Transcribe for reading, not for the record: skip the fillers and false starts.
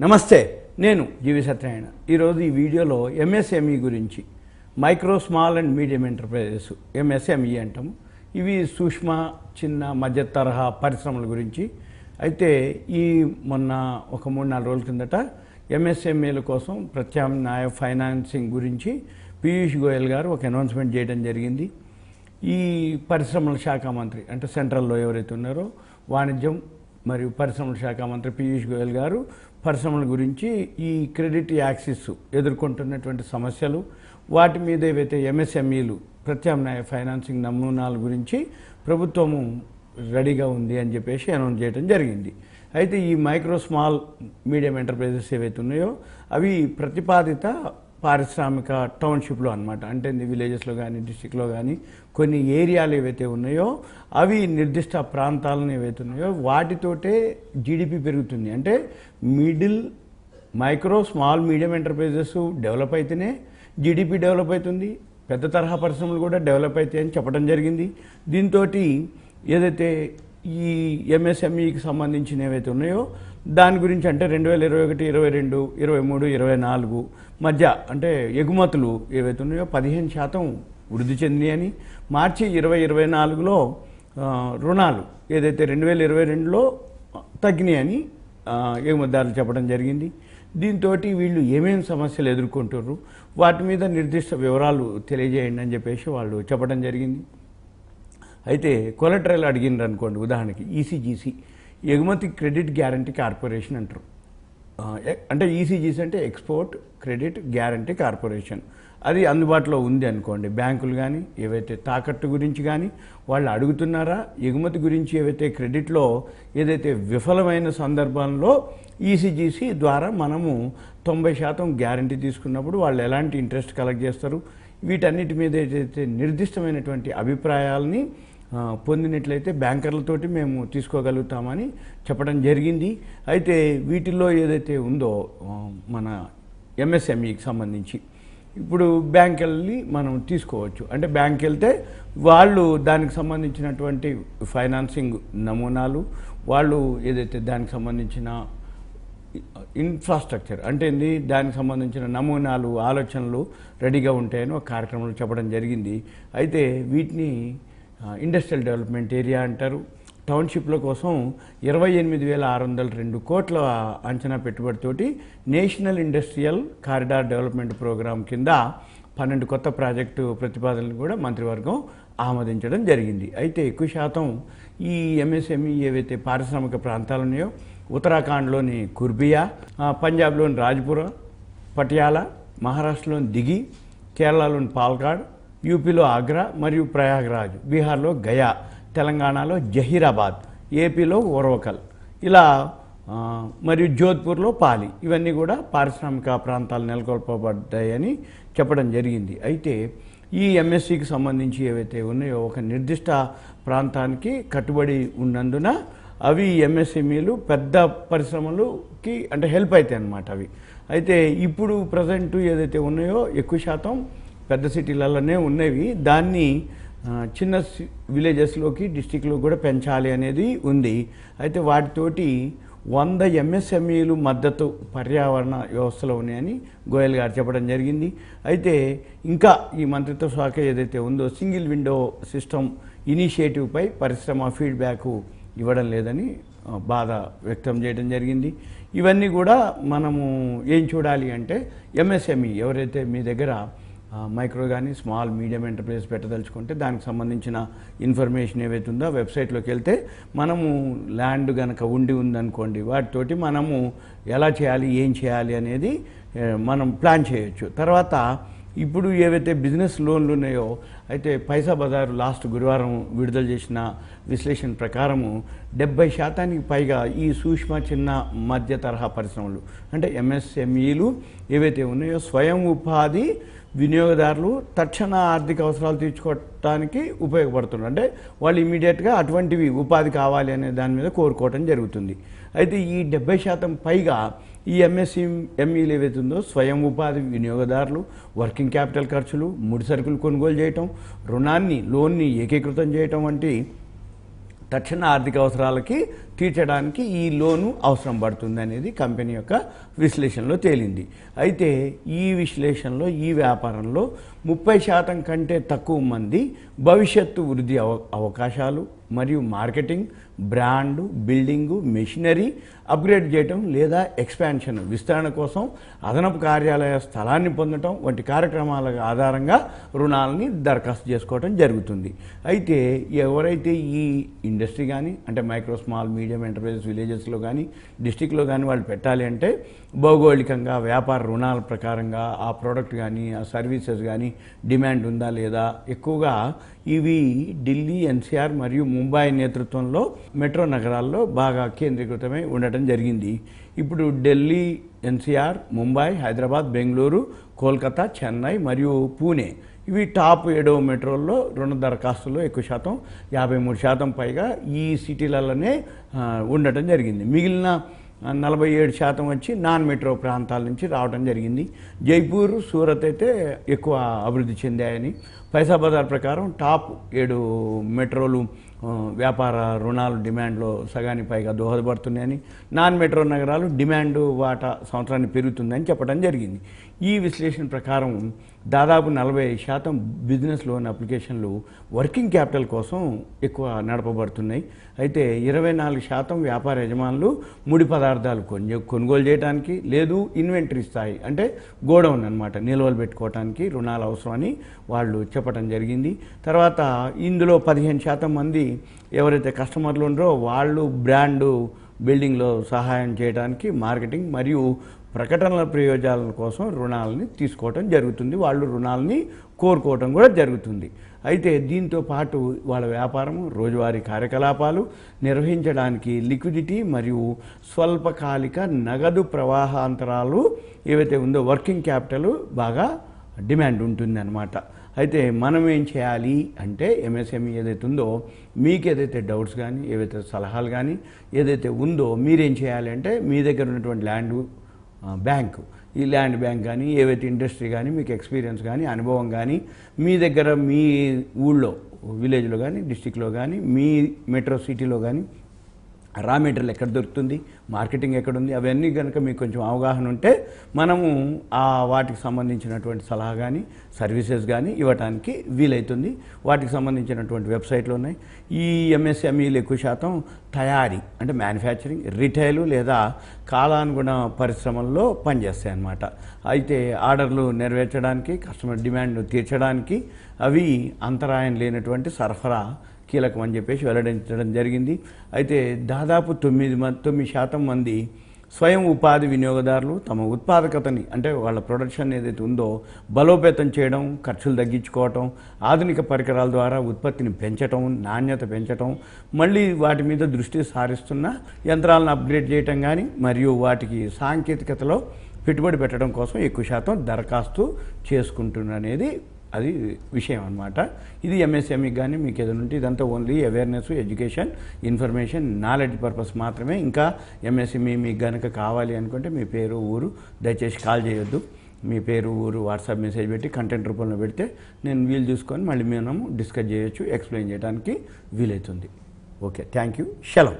నమస్తే, నేను జీవి సత్యనారాయణ. ఈరోజు ఈ వీడియోలో ఎంఎస్ఎంఈ గురించి, micro small and medium enterprises MSME అంటాము. ఇవి సూక్ష్మ, చిన్న, మధ్య తరహా పరిశ్రమల గురించి. అయితే మొన్న ఒక 3-4 రోజుల కిందట ఎంఎస్ఎంఈల కోసం ప్రత్యామ్నాయ ఫైనాన్సింగ్ గురించి పీయూష్ గోయల్ గారు ఒక అనౌన్స్మెంట్ చేయడం జరిగింది. ఈ పరిశ్రమల శాఖ మంత్రి, అంటే సెంట్రల్లో ఎవరైతే ఉన్నారో వాణిజ్యం మరియు పరిశ్రమల శాఖ మంత్రి పీయూష్ గోయల్ గారు పరిశ్రమల గురించి ఈ క్రెడిట్ యాక్సిస్ ఎదుర్కొంటున్నటువంటి సమస్యలు, వాటి మీద ఏవైతే ఎంఎస్ఎంఈలు ప్రత్యామ్నాయ ఫైనాన్సింగ్ నమూనాల గురించి ప్రభుత్వము రెడీగా ఉంది అని చెప్పేసి అనౌన్స్ చేయడం జరిగింది. అయితే ఈ మైక్రో స్మాల్ మీడియం ఎంటర్ప్రైజెస్ ఏవైతే ఉన్నాయో అవి ప్రతిపాదిత పారిశ్రామిక టౌన్షిప్లో అనమాట. అంటే విలేజెస్లో కానీ డిస్టిక్లో కానీ కొన్ని ఏరియాలు ఏవైతే ఉన్నాయో అవి నిర్దిష్ట ప్రాంతాలను ఏవైతే ఉన్నాయో వాటితోటే జీడిపి పెరుగుతుంది. అంటే micro small medium enterprises develop అయితేనే జీడిపి డెవలప్ అవుతుంది, పెద్ద తరహా పరిశ్రమలు కూడా డెవలప్ అవుతాయని చెప్పడం జరిగింది. దీంతో ఏదైతే ఈ ఎంఎస్ఎంఈకి సంబంధించిన ఏవైతే ఉన్నాయో దాని గురించి, అంటే 2021, 22, 23, 24 మధ్య అంటే ఎగుమతులు ఏవైతే ఉన్నాయో 15% వృద్ధి చెందినాయని, మార్చి 2024లో రుణాలు ఏదైతే 2022లో తగ్గినాయని ఎగుమతిదారులు చెప్పడం జరిగింది. దీంతో వీళ్ళు ఏమేమి సమస్యలు ఎదుర్కొంటారు, వాటి మీద నిర్దిష్ట వివరాలు తెలియజేయండి అని చెప్పేసి వాళ్ళు చెప్పడం జరిగింది. అయితే కొలటరల్ అడిగినారు అనుకోండి, ఉదాహరణకి ఈసీజీసీ, ఎగుమతి క్రెడిట్ గ్యారంటీ కార్పొరేషన్ అంటారు. అంటే ఈసీజీసీ అంటే ఎక్స్పోర్ట్ క్రెడిట్ గ్యారంటీ కార్పొరేషన్. అది అందుబాటులో ఉంది అనుకోండి. బ్యాంకులు కానీ ఏవైతే తాకట్టు గురించి కానీ వాళ్ళు అడుగుతున్నారా, ఎగుమతి గురించి ఏవైతే క్రెడిట్లో ఏదైతే విఫలమైన సందర్భంలో ఈసీజీసీ ద్వారా మనము 90% గ్యారంటీ తీసుకున్నప్పుడు వాళ్ళు ఎలాంటి ఇంట్రెస్ట్ కలెక్ట్ చేస్తారు, వీటన్నిటి మీద ఏదైతే నిర్దిష్టమైనటువంటి అభిప్రాయాలని పొందినట్లయితే బ్యాంకర్లతోటి మేము తీసుకోగలుగుతామని చెప్పడం జరిగింది. అయితే వీటిల్లో ఏదైతే ఉందో మన ఎంఎస్ఎంఈకి సంబంధించి ఇప్పుడు బ్యాంక్ వెళ్ళి మనం తీసుకోవచ్చు. అంటే బ్యాంక్ వెళ్తే వాళ్ళు దానికి సంబంధించినటువంటి ఫైనాన్సింగ్ నమూనాలు, వాళ్ళు ఏదైతే దానికి సంబంధించిన ఇన్ఫ్రాస్ట్రక్చర్ అంటే దానికి సంబంధించిన నమూనాలు, ఆలోచనలు రెడీగా ఉంటాయని ఒక కార్యక్రమంలో చెప్పడం జరిగింది. అయితే వీటిని ఇండస్ట్రియల్ డెవలప్మెంట్ ఏరియా అంటారు. టౌన్షిప్ల కోసం 28,602 కోట్ల అంచనా పెట్టుబడితోటి national industrial corridor development program కింద 12 కొత్త ప్రాజెక్టు ప్రతిపాదనలు కూడా మంత్రివర్గం ఆమోదించడం జరిగింది. అయితే ఎక్కువ శాతం ఈ ఎంఎస్ఎంఈ ఏవైతే పారిశ్రామిక ప్రాంతాలు ఉన్నాయో ఉత్తరాఖండ్లోని కుర్బియా, పంజాబ్లోని రాజ్పురా, పటియాలా, మహారాష్ట్రలోని దిగి, కేరళలోని పాల్కాడ్, యూపీలో ఆగ్రా మరియు ప్రయాగ్రాజ్, బీహార్లో గయా, తెలంగాణలో జహీరాబాద్, ఏపీలో ఓర్వకల్, ఇలా మరియు జోధ్పూర్లో పాలి, ఇవన్నీ కూడా పారిశ్రామిక ప్రాంతాలు నెలకొల్పబడ్డాయని చెప్పడం జరిగింది. అయితే ఈ ఎంఎస్సికి సంబంధించి ఏవైతే ఉన్నాయో ఒక నిర్దిష్ట ప్రాంతానికి కట్టుబడి ఉన్నందున అవి ఎంఎస్ఎంఈలు పెద్ద పరిశ్రమలకి అంటే హెల్ప్ అవుతాయి అన్నమాట అవి. అయితే ఇప్పుడు ప్రజెంట్ ఏదైతే ఉన్నాయో ఎక్కువ శాతం పెద్ద సిటీలలోనే ఉన్నవి, దాన్ని చిన్న విలేజెస్లోకి, డిస్టిక్లో కూడా పెంచాలి అనేది ఉంది. అయితే వాటితోటి 100 ఎంఎస్ఎంఈలు మద్దతు పర్యావరణ వ్యవస్థలో ఉన్నాయని గోయల్ గారు చెప్పడం జరిగింది. అయితే ఇంకా ఈ మంత్రిత్వ శాఖ ఏదైతే ఉందో సింగిల్ విండో సిస్టమ్ ఇనిషియేటివ్పై పరిశ్రమ ఫీడ్బ్యాక్ ఇవ్వడం లేదని బాధ వ్యక్తం చేయడం జరిగింది. ఇవన్నీ కూడా మనము ఏం చూడాలి అంటే ఎంఎస్ఎంఈ ఎవరైతే మీ దగ్గర మైక్రో కానీ స్మాల్ మీడియం ఎంటర్ప్రైజ్ పెట్టదలుచుకుంటే దానికి సంబంధించిన ఇన్ఫర్మేషన్ ఏవైతే ఉందో వెబ్సైట్లోకి వెళ్తే మనము ల్యాండ్ కనుక ఉందనుకోండి, వాటితోటి మనము ఎలా చేయాలి, ఏం చేయాలి అనేది మనం ప్లాన్ చేయొచ్చు. తర్వాత ఇప్పుడు ఏవైతే బిజినెస్ లోన్లు ఉన్నాయో, అయితే పైసా బజారు లాస్ట్ గురువారం విడుదల చేసిన విశ్లేషణ ప్రకారము 70% పైగా ఈ సూక్ష్మ, చిన్న, మధ్య తరహా పరిశ్రమలు అంటే ఎంఎస్ఎంఈలు ఏవైతే ఉన్నాయో స్వయం ఉపాధి వినియోగదారులు తక్షణ ఆర్థిక అవసరాలు తీర్చుకోవడానికి ఉపయోగపడుతున్నారు. అంటే వాళ్ళు ఇమీడియట్గా అటువంటివి ఉపాధి కావాలి అనే దాని మీద కోరుకోవటం జరుగుతుంది. అయితే ఈ 70% పైగా ఈ ఎంఎస్ఎంఈలు ఏవైతే ఉందో స్వయం ఉపాధి వినియోగదారులు వర్కింగ్ క్యాపిటల్ ఖర్చులు, ముడి సరుకులు కొనుగోలు చేయటం, లోన్ని ఏకీకృతం చేయటం వంటి తక్షణ ఆర్థిక అవసరాలకి తీర్చడానికి ఈ లోను అవసరం పడుతుంది అనేది కంపెనీ యొక్క విశ్లేషణలో తేలింది. అయితే ఈ విశ్లేషణలో ఈ వ్యాపారంలో 30% కంటే తక్కువ మంది భవిష్యత్తు వృద్ధి అవకాశాలు మరియు marketing, brand, building, machinery upgrade చేయటం లేదా ఎక్స్పాన్షన్ విస్తరణ కోసం అదనపు కార్యాలయ స్థలాన్ని పొందటం వంటి కార్యక్రమాల ఆధారంగా రుణాలని దరఖాస్తు చేసుకోవడం జరుగుతుంది. అయితే ఎవరైతే ఈ ఇండస్ట్రీ కానీ అంటే మైక్రో, స్మాల్, మీడియం ఎంటర్ప్రైజెస్ విలేజెస్లో కానీ డిస్టిక్లో కానీ వాళ్ళు పెట్టాలి అంటే భౌగోళికంగా వ్యాపార రుణాల ప్రకారంగా ఆ ప్రోడక్ట్ కానీ ఆ సర్వీసెస్ కానీ డిమాండ్ ఉందా లేదా, ఎక్కువగా ఇవి ఢిల్లీ, ఎన్సీఆర్ మరియు ముంబై నేతృత్వంలో మెట్రో నగరాల్లో బాగా కేంద్రీకృతమై ఉండటం జరిగింది. ఇప్పుడు ఢిల్లీ, ఎన్సీఆర్, ముంబై, హైదరాబాద్, బెంగళూరు, కోల్కతా, చెన్నై మరియు పూణే ఇవి టాప్ 7 మెట్రోల్లో రుణ దరఖాస్తులు ఎక్కువ శాతం 53% పైగా ఈ సిటీలలోనే ఉండటం జరిగింది. మిగిలిన 47% వచ్చి నాన్ మెట్రో ప్రాంతాల నుంచి రావడం జరిగింది. జైపూర్, సూరత్ అయితే ఎక్కువ అభివృద్ధి చెందాయని పైసా బజార్ ప్రకారం టాప్ 7 మెట్రోలు వ్యాపార రుణాలు డిమాండ్లో సగానికి పైగా దోహదపడుతున్నాయని, నాన్ మెట్రో నగరాలు డిమాండ్ వాటా సంవత్సరాన్ని పెరుగుతుందని చెప్పడం జరిగింది. ఈ విశ్లేషణ ప్రకారం దాదాపు 40% బిజినెస్ లోన్ అప్లికేషన్లు వర్కింగ్ క్యాపిటల్ కోసం ఎక్కువ నడపబడుతున్నాయి. అయితే 24% వ్యాపార యజమానులు ముడి పదార్థాలు కొనుగోలు చేయడానికి లేదు ఇన్వెంటరీ స్థాయి అంటే గోడౌన్ అన్నమాట నిల్వలు పెట్టుకోవడానికి రుణాలు అవసరమని వాళ్ళు చెప్పడం జరిగింది. తర్వాత ఇందులో 15% మంది ఎవరైతే కస్టమర్లు ఉన్నారో వాళ్ళు బ్రాండు బిల్డింగ్లో సహాయం చేయడానికి మార్కెటింగ్ మరియు ప్రకటనల ప్రయోజనాల కోసం రుణాలని తీసుకోవటం జరుగుతుంది. వాళ్ళు రుణాలని కోరుకోవటం కూడా జరుగుతుంది. అయితే దీంతో పాటు వాళ్ళ వ్యాపారం రోజువారీ కార్యకలాపాలు నిర్వహించడానికి లిక్విడిటీ మరియు స్వల్పకాలిక నగదు ప్రవాహాంతరాలు ఏవైతే ఉందో వర్కింగ్ క్యాపిటల్ బాగా డిమాండ్ ఉంటుంది అన్నమాట. అయితే మనం ఏం చేయాలి అంటే ఎంఎస్ఎంఈ ఏదైతే ఉందో మీకు ఏదైతే డౌట్స్ కానీ ఏవైతే సలహాలు కానీ ఏదైతే ఉందో మీరేం చేయాలి అంటే మీ దగ్గర ఉన్నటువంటి ల్యాండ్ బ్యాంకు, ఈ ల్యాండ్ బ్యాంక్ కానీ ఏవైతే ఇండస్ట్రీ కానీ మీకు ఎక్స్పీరియన్స్ కానీ అనుభవం కానీ మీ దగ్గర మీ ఊళ్ళో విలేజ్లో కానీ డిస్టిక్లో కానీ మీ మెట్రో సిటీలో కానీ రా మెటీరియల్ ఎక్కడ దొరుకుతుంది, మార్కెటింగ్ ఎక్కడుంది, అవన్నీ కనుక మీకు కొంచెం అవగాహన ఉంటే మనము వాటికి సంబంధించినటువంటి సలహా కానీ సర్వీసెస్ కానీ ఇవ్వడానికి వీలవుతుంది. వాటికి సంబంధించినటువంటి వెబ్సైట్లు ఉన్నాయి. ఈ ఎంఎస్ఎంఈలు ఎక్కువ శాతం తయారీ అంటే మ్యానుఫ్యాక్చరింగ్, రిటైల్ లేదా కాలానుగుణ పరిశ్రమల్లో పనిచేస్తాయి అన్నమాట. అయితే ఆర్డర్లు నెరవేర్చడానికి, కస్టమర్ డిమాండ్ తీర్చడానికి అవి అంతరాయం లేనటువంటి సరఫరా కీలకం అని చెప్పేసి వెల్లడించడం జరిగింది. అయితే దాదాపు 9% మంది స్వయం ఉపాధి వినియోగదారులు తమ ఉత్పాదకతని అంటే వాళ్ళ ప్రొడక్షన్ ఏదైతే ఉందో బలోపేతం చేయడం, ఖర్చులు తగ్గించుకోవటం, ఆధునిక పరికరాల ద్వారా ఉత్పత్తిని పెంచటం, నాణ్యత పెంచటం, మళ్ళీ వాటి మీద దృష్టి సారిస్తున్న యంత్రాలను అప్గ్రేడ్ చేయటం కానీ మరియు వాటికి సాంకేతికతలో పెట్టుబడి పెట్టడం కోసం ఎక్కువ శాతం దరఖాస్తు చేసుకుంటున్ననేది అది విషయం అన్నమాట. ఇది ఎంఎస్ఎంఈ కానీ మీకు ఏదైనా ఉంటే ఇదంతా only awareness, education, information, knowledge purpose మాత్రమే. ఇంకా ఎంఎస్ఎంఈ మీకు కనుక కావాలి అనుకుంటే మీ పేరు, ఊరు దయచేసి కాల్ చేయొద్దు. మీ పేరు, ఊరు వాట్సాప్ మెసేజ్ పెట్టి కంటెంట్ రూపంలో పెడితే నేను వీలు చూసుకొని మళ్ళీ మేము డిస్కస్ చేయొచ్చు, ఎక్స్ప్లెయిన్ చేయడానికి వీలవుతుంది. ఓకే, థ్యాంక్ యూ, సెలవు.